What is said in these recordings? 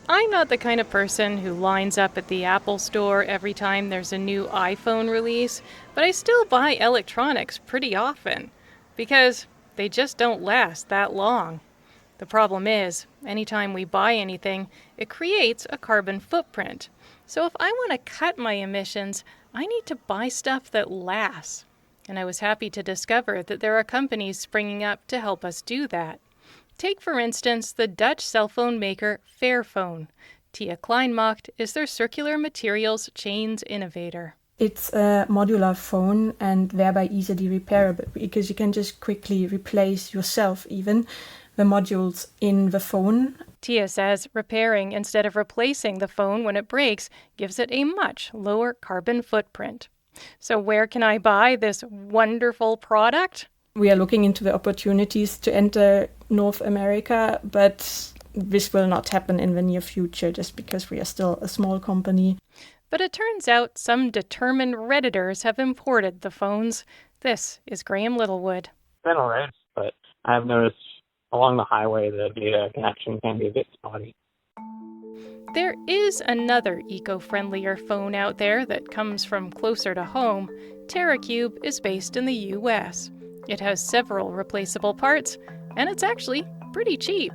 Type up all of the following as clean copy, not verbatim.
I'm not the kind of person who lines up at the Apple store every time there's a new iPhone release, but I still buy electronics pretty often because they just don't last that long. The problem is, anytime we buy anything, it creates a carbon footprint. So if I want to cut my emissions, I need to buy stuff that lasts. And I was happy to discover that there are companies springing up to help us do that. Take, for instance, the Dutch cell phone maker Fairphone. Tia Kleinmacht is their circular materials chains innovator. It's a modular phone and thereby easily repairable because you can just quickly replace yourself even the modules in the phone. Tia says repairing instead of replacing the phone when it breaks gives it a much lower carbon footprint. So where can I buy this wonderful product? We are looking into the opportunities to enter North America, but this will not happen in the near future just because we are still a small company. But it turns out some determined Redditors have imported the phones. This is Graham Littlewood. It's been all right, but I've noticed along the highway the data connection can be a bit spotty. There is another eco-friendlier phone out there that comes from closer to home. TerraCube is based in the US. It has several replaceable parts, and it's actually pretty cheap.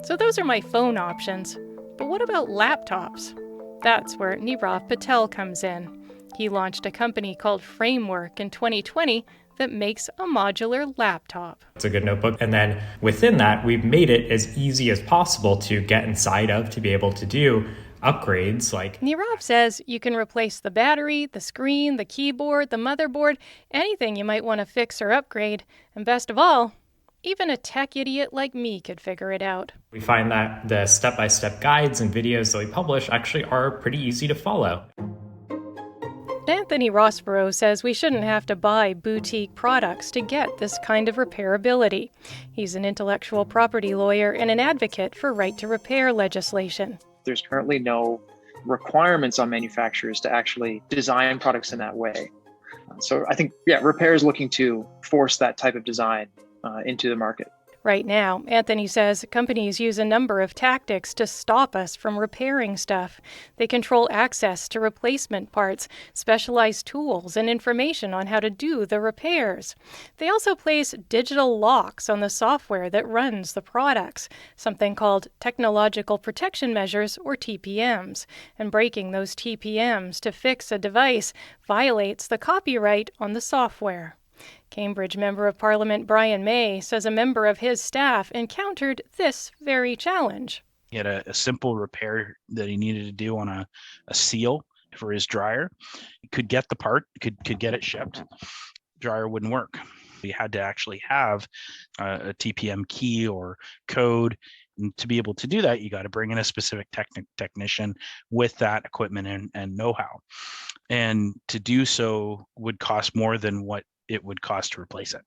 So those are my phone options. But what about laptops? That's where Nirav Patel comes in. He launched a company called Framework in 2020 that makes a modular laptop. It's a good notebook. And then within that, we've made it as easy as possible to get inside of, to be able to do upgrades like... Nirav says you can replace the battery, the screen, the keyboard, the motherboard, anything you might want to fix or upgrade. And best of all, even a tech idiot like me could figure it out. We find that the step-by-step guides and videos that we publish actually are pretty easy to follow. Anthony Rossborough says we shouldn't have to buy boutique products to get this kind of repairability. He's an intellectual property lawyer and an advocate for right-to-repair legislation. There's currently no requirements on manufacturers to actually design products in that way. So I think, repair is looking to force that type of design into the market. Right now, Anthony says companies use a number of tactics to stop us from repairing stuff. They control access to replacement parts, specialized tools, and information on how to do the repairs. They also place digital locks on the software that runs the products, something called technological protection measures, or TPMs. And breaking those TPMs to fix a device violates the copyright on the software. Cambridge Member of Parliament Brian May says a member of his staff encountered this very challenge. He had a simple repair that he needed to do on a seal for his dryer. He could get the part, could get it shipped. Dryer wouldn't work. He had to actually have a TPM key or code. And to be able to do that, you got to bring in a specific technician with that equipment and know-how. And to do so would cost more than what it would cost to replace it.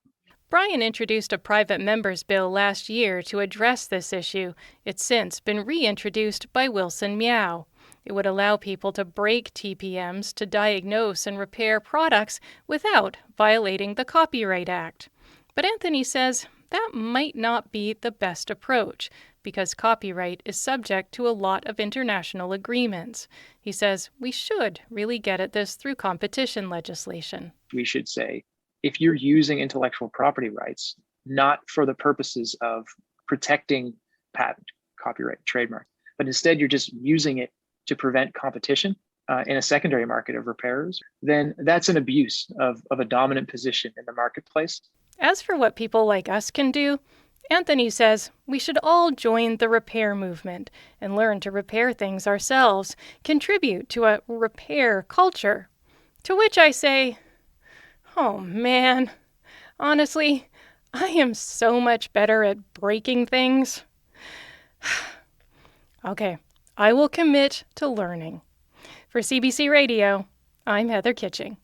Brian introduced a private member's bill last year to address this issue. It's since been reintroduced by Wilson Meow. It would allow people to break TPMs to diagnose and repair products without violating the Copyright Act. But Anthony says that might not be the best approach because copyright is subject to a lot of international agreements. He says we should really get at this through competition legislation. We should say, if you're using intellectual property rights, not for the purposes of protecting patent, copyright, trademark, but instead you're just using it to prevent competition in a secondary market of repairers, then that's an abuse of a dominant position in the marketplace. As for what people like us can do, Anthony says we should all join the repair movement and learn to repair things ourselves, contribute to a repair culture. To which I say, oh man, honestly, I am so much better at breaking things. Okay, I will commit to learning. For CBC Radio, I'm Heather Kitching.